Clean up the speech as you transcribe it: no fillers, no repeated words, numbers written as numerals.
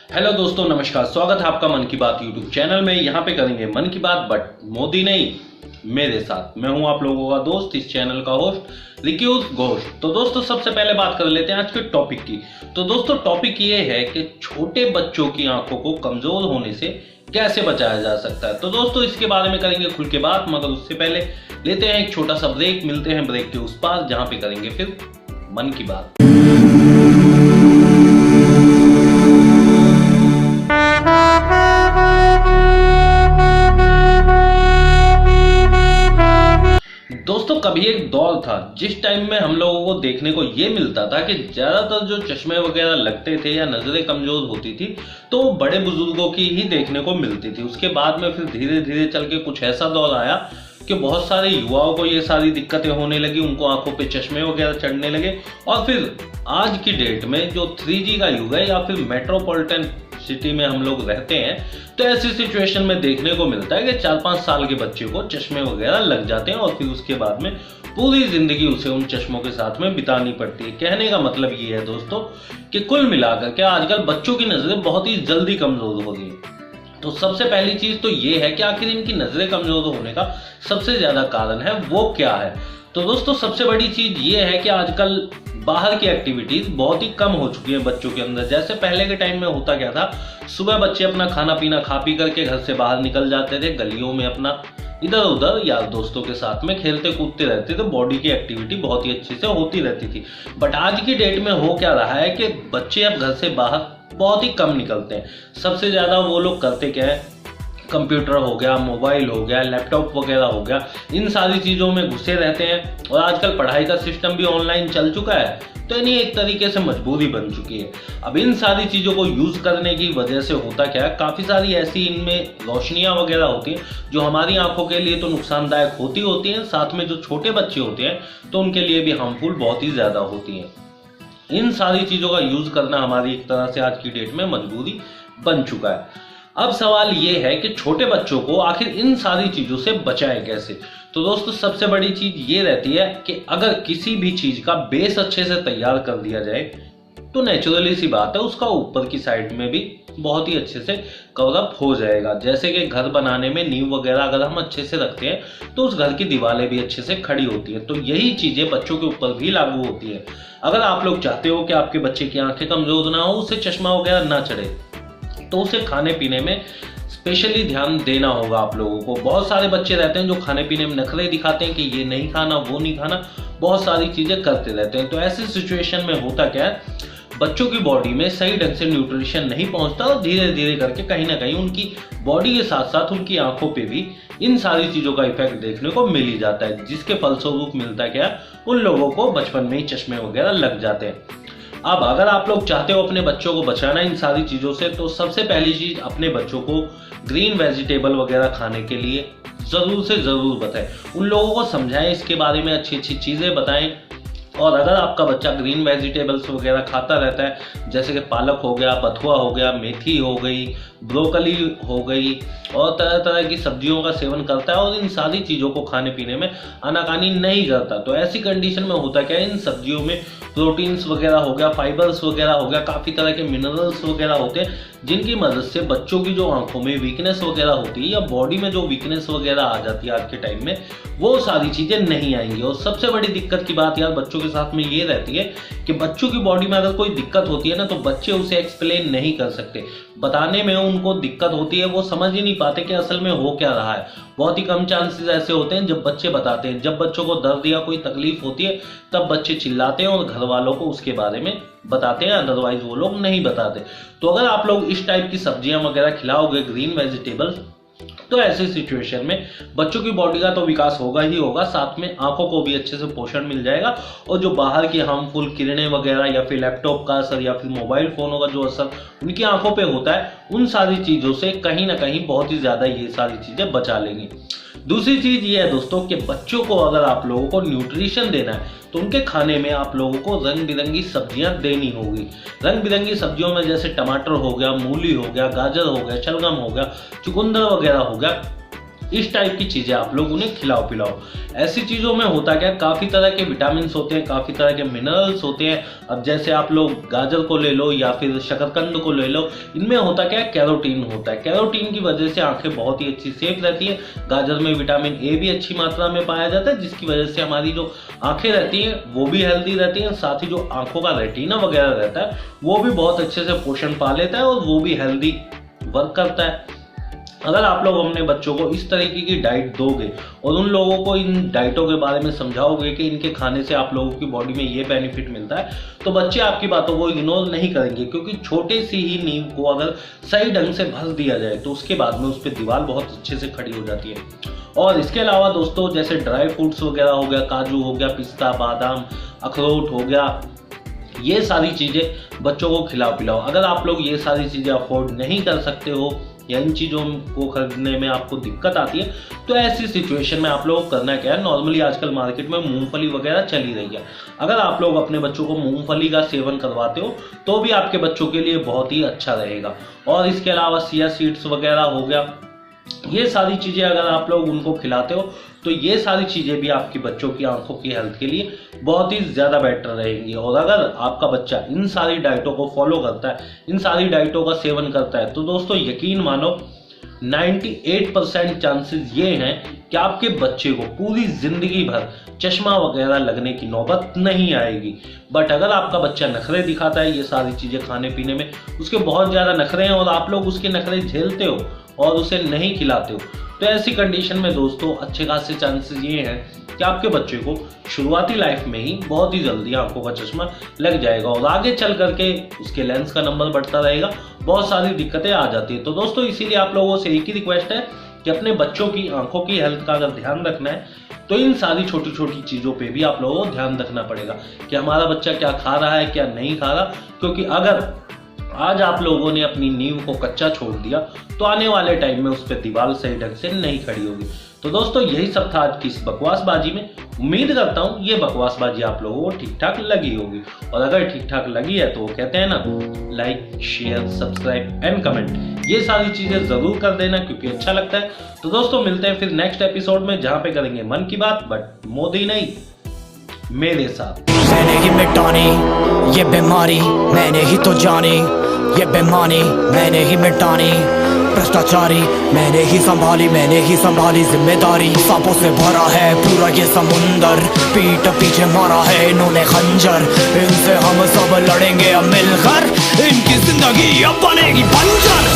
Hello दोस्तों, नमस्कार। स्वागत है आपका मन की बात यूट्यूब चैनल में। यहाँ पे करेंगे मन की बात, बट मोदी नहीं, मेरे साथ। मैं हूँ आप लोगों का दोस्त, इस चैनल का होस्ट रिक्यूज घोष। तो दोस्तों, सबसे पहले बात कर लेते हैं आज के टॉपिक की। तो दोस्तों, टॉपिक ये है कि छोटे बच्चों की आंखों को कमजोर होने से कैसे बचाया जा सकता है। तो दोस्तों, इसके बारे में करेंगे खुल के बात, मगर उससे पहले लेते हैं एक छोटा सा ब्रेक। मिलते हैं ब्रेक के उस पार, जहाँ पे करेंगे फिर मन की बात। दोस्तों, कभी एक दौर था जिस टाइम में हम लोगों को देखने को ये मिलता था कि ज्यादातर जो चश्मे वगैरह लगते थे या नजरें कमजोर होती थी तो बड़े बुजुर्गों की ही देखने को मिलती थी। उसके बाद में फिर धीरे धीरे चल के कुछ ऐसा दौर आया कि बहुत सारे युवाओं को ये सारी दिक्कतें होने लगी, उनको आंखों पे चश्मे वगैरह चढ़ने लगे। और फिर आज की डेट में जो 3G का युग है या फिर मेट्रोपॉलिटन सिटी में हम लोग रहते हैं, तो ऐसी सिचुएशन में देखने को मिलता है कि 4-5 साल के बच्चे को चश्मे वगैरह लग जाते हैं और फिर उसके बाद में पूरी जिंदगी उसे उन चश्मों के साथ में बितानी पड़ती है। कहने का मतलब ये है दोस्तों कि कुल मिलाकर के आजकल बच्चों की नजरें बहुत ही जल्दी कमजोर हो रही है। तो सबसे पहली चीज तो ये है कि आखिर इनकी नजरें कमजोर होने का सबसे ज्यादा कारण है वो क्या है। तो दोस्तों, सबसे बड़ी चीज ये है कि आजकल बाहर की एक्टिविटीज बहुत ही कम हो चुकी है बच्चों के अंदर। जैसे पहले के टाइम में होता क्या था, सुबह बच्चे अपना खाना पीना खा पी करके घर से बाहर निकल जाते थे, गलियों में अपना इधर उधर यार दोस्तों के साथ में खेलते कूदते रहते थे, बॉडी की एक्टिविटी बहुत ही अच्छे से होती रहती थी। बट आज की डेट में हो क्या रहा है कि बच्चे अब घर से बाहर बहुत ही कम निकलते हैं। सबसे ज्यादा वो लोग करते क्या है, कंप्यूटर हो गया, मोबाइल हो गया, लैपटॉप वगैरह हो गया, इन सारी चीज़ों में घुसे रहते हैं। और आजकल पढ़ाई का सिस्टम भी ऑनलाइन चल चुका है, तो यानी एक तरीके से मजबूरी बन चुकी है। अब इन सारी चीज़ों को यूज़ करने की वजह से होता क्या है, काफ़ी सारी ऐसी इनमें रोशनियाँ वगैरह होती हैं जो हमारी आंखों के लिए तो नुकसानदायक होती हैं, साथ में जो छोटे बच्चे होते हैं तो उनके लिए भी हार्मफुल बहुत ही ज़्यादा होती हैं। इन सारी चीज़ों का यूज़ करना हमारी एक तरह से आज की डेट में मजबूरी बन चुका है। अब सवाल ये है कि छोटे बच्चों को आखिर इन सारी चीजों से बचाएं कैसे। तो दोस्तों, सबसे बड़ी चीज ये रहती है कि अगर किसी भी चीज का बेस अच्छे से तैयार कर दिया जाए तो नेचुरली सी बात है उसका ऊपर की साइड में भी बहुत ही अच्छे से कवर अप हो जाएगा। जैसे कि घर बनाने में नींव वगैरह अगर हम अच्छे से रखते हैं तो उस घर की दीवारें भी अच्छे से खड़ी होती है। तो यही चीजें बच्चों के ऊपर भी लागू होती है। अगर आप लोग चाहते हो कि आपके बच्चे की आंखें कमजोर ना हो, उसे चश्मा वगैरह ना चढ़े, तो उसे खाने पीने में स्पेशली ध्यान देना होगा आप लोगों को। बहुत सारे बच्चे रहते हैं जो खाने पीने में नखरे दिखाते हैं कि ये नहीं खाना, वो नहीं खाना, बहुत सारी चीजें करते रहते हैं। तो ऐसी सिचुएशन में होता क्या है, बच्चों की बॉडी में सही ढंग से न्यूट्रिशन नहीं पहुंचता और धीरे धीरे करके कहीं ना कहीं उनकी बॉडी के साथ साथ उनकी आंखों पे भी इन सारी चीजों का इफेक्ट देखने को मिल ही जाता है, जिसके फलस्वरूप मिलता क्या है, उन लोगों को बचपन में ही चश्मे वगैरह लग जाते हैं। अब अगर आप लोग चाहते हो अपने बच्चों को बचाना इन सारी चीजों से, तो सबसे पहली चीज अपने बच्चों को ग्रीन वेजिटेबल वगैरह खाने के लिए जरूर से जरूर बताएं। उन लोगों को समझाएं, इसके बारे में अच्छी अच्छी चीजें बताएं। और अगर आपका बच्चा ग्रीन वेजिटेबल्स वगैरह खाता रहता है, जैसे कि पालक हो गया, बथुआ हो गया, मेथी हो गई, ब्रोकली हो गई और तरह तरह की सब्जियों का सेवन करता है और इन सारी चीज़ों को खाने पीने में आनाकानी नहीं करता, तो ऐसी कंडीशन में होता क्या है, इन सब्जियों में प्रोटीन्स वगैरह हो गया, फाइबर्स वगैरह हो गया, काफ़ी तरह के मिनरल्स वगैरह होते हैं, जिनकी मदद से बच्चों की जो आंखों में वीकनेस वगैरह होती है या बॉडी में जो वीकनेस वगैरह आ जाती है आज के टाइम में, वो सारी चीज़ें नहीं आएंगी। और सबसे बड़ी दिक्कत की बात यार बच्चों के साथ में ये रहती है कि बच्चों की बॉडी में अगर कोई दिक्कत होती है ना, तो बच्चे उसे एक्सप्लेन नहीं कर सकते, बताने में उनको दिक्कत होती है, वो समझ ही नहीं पाते कि असल में हो क्या रहा है। बहुत ही कम चांसेस ऐसे होते हैं जब बच्चे बताते हैं। जब बच्चों को दर्द या कोई तकलीफ होती है तब बच्चे चिल्लाते हैं और घर वालों को उसके बारे में बताते हैं, अदरवाइज वो लोग नहीं बताते। तो अगर आप लोग इस टाइप की सब्जियां वगैरह खिलाओगे, ग्रीन वेजिटेबल्स, तो ऐसे सिचुएशन में बच्चों की बॉडी का तो विकास होगा ही होगा, साथ में आंखों को भी अच्छे से पोषण मिल जाएगा। और जो बाहर की हार्मफुल किरणें वगैरह या फिर लैपटॉप का असर या फिर मोबाइल फोनों का जो असर उनकी आंखों पे होता है, उन सारी चीजों से कहीं ना कहीं बहुत ही ज्यादा ये सारी चीजें बचा लेंगी। दूसरी चीज ये है दोस्तों कि बच्चों को अगर आप लोगों को न्यूट्रिशन देना है तो उनके खाने में आप लोगों को रंग बिरंगी सब्जियां देनी होगी। रंग बिरंगी सब्जियों में जैसे टमाटर हो गया, मूली हो गया, गाजर हो गया, शलगम हो गया, चुकंदर वगैरह हो गया, इस टाइप की चीजें आप लोग उन्हें खिलाओ पिलाओ। ऐसी चीजों में होता क्या, काफी तरह के विटामिन होते हैं, काफी तरह के मिनरल्स होते हैं। अब जैसे आप लोग गाजर को ले लो या फिर शकरकंद को ले लो, इनमें होता क्या है, कैरोटीन होता है। कैरोटीन की वजह से आंखें बहुत ही अच्छी सेफ रहती है। गाजर में विटामिन ए भी अच्छी मात्रा में पाया जाता है, जिसकी वजह से हमारी जो आंखें रहती हैं वो भी हेल्दी रहती हैं। साथ ही जो आंखों का रेटिना वगैरह रहता है वो भी बहुत अच्छे से पोषण पा लेता है और वो भी हेल्दी वर्क करता है। अगर आप लोग अपने बच्चों को इस तरीके की डाइट दोगे और उन लोगों को इन डाइटों के बारे में समझाओगे कि इनके खाने से आप लोगों की बॉडी में ये बेनिफिट मिलता है, तो बच्चे आपकी बातों को इग्नोर नहीं करेंगे। क्योंकि छोटे सी ही नींव को अगर सही ढंग से भर दिया जाए तो उसके बाद में उस पर दीवार बहुत अच्छे से खड़ी हो जाती है। और इसके अलावा दोस्तों, जैसे ड्राई फ्रूट्स वगैरह हो गया, काजू हो गया, पिस्ता, बादाम, अखरोट हो गया, ये सारी चीजें बच्चों को खिलाओ पिलाओ। अगर आप लोग ये सारी चीजें अफोर्ड नहीं कर सकते हो या इन चीज़ों को खरीदने में आपको दिक्कत आती है, तो ऐसी सिचुएशन में आप लोगों को करना क्या है, नॉर्मली आजकल मार्केट में मूंगफली वगैरह चली रही है। अगर आप लोग अपने बच्चों को मूंगफली का सेवन करवाते हो तो भी आपके बच्चों के लिए बहुत ही अच्छा रहेगा। और इसके अलावा चिया सीड्स वगैरह हो गया, ये सारी चीज़ें अगर आप लोग उनको खिलाते हो तो ये सारी चीज़ें भी आपके बच्चों की आंखों की हेल्थ के लिए बहुत ही ज़्यादा बेटर रहेंगी। और अगर आपका बच्चा इन सारी डाइटों को फॉलो करता है, इन सारी डाइटों का सेवन करता है, तो दोस्तों यकीन मानो 98% चांसेस ये हैं कि आपके बच्चे को पूरी जिंदगी भर चश्मा वगैरह लगने की नौबत नहीं आएगी। बट अगर आपका बच्चा नखरे दिखाता है ये सारी चीज़ें खाने पीने में, उसके बहुत ज़्यादा नखरे हैं और आप लोग उसके नखरे झेलते हो और उसे नहीं खिलाते हो, तो ऐसी कंडीशन में दोस्तों अच्छे खासे चांसेस ये हैं कि आपके बच्चे को शुरुआती लाइफ में ही बहुत ही जल्दी आंखों का चश्मा लग जाएगा और आगे चल करके उसके लेंस का नंबर बढ़ता रहेगा, बहुत सारी दिक्कतें आ जाती है। तो दोस्तों इसीलिए आप लोगों से एक ही रिक्वेस्ट है कि अपने बच्चों की आंखों की हेल्थ का अगर ध्यान रखना है तो इन सारी छोटी छोटी चीज़ों पे भी आप लोगों को ध्यान रखना पड़ेगा कि हमारा बच्चा क्या खा रहा है क्या नहीं खा रहा। क्योंकि अगर आज आप लोगों ने अपनी नींव को कच्चा छोड़ दिया तो आने वाले टाइम में उस पर दीवार सही ढंग से नहीं खड़ी होगी। तो दोस्तों यही सब था आज की इस बकवासबाजी में। उम्मीद करता हूँ ये बकवासबाजी आप लोगों को ठीक ठाक लगी होगी, और अगर ठीक ठाक लगी है तो वो कहते हैं ना, like share subscribe and comment, ये सारी चीजें जरूर कर देना क्योंकि अच्छा लगता है। तो दोस्तों मिलते हैं फिर नेक्स्ट एपिसोड में, जहाँ पे करेंगे मन की बात, बट मोदी नहीं, मेरे साथ। मैंने ही मिटानी ये बीमारी, मैंने ही तो जानी ये बेमानी, मैंने ही मिटानी भ्रष्टाचारी, मैंने ही संभाली जिम्मेदारी। सांपों से भरा है पूरा ये समुंदर, पीठ पीछे मारा है इन्होंने खंजर, इनसे हम सब लड़ेंगे अब मिलकर, इनकी जिंदगी अब बनेगी बंजर।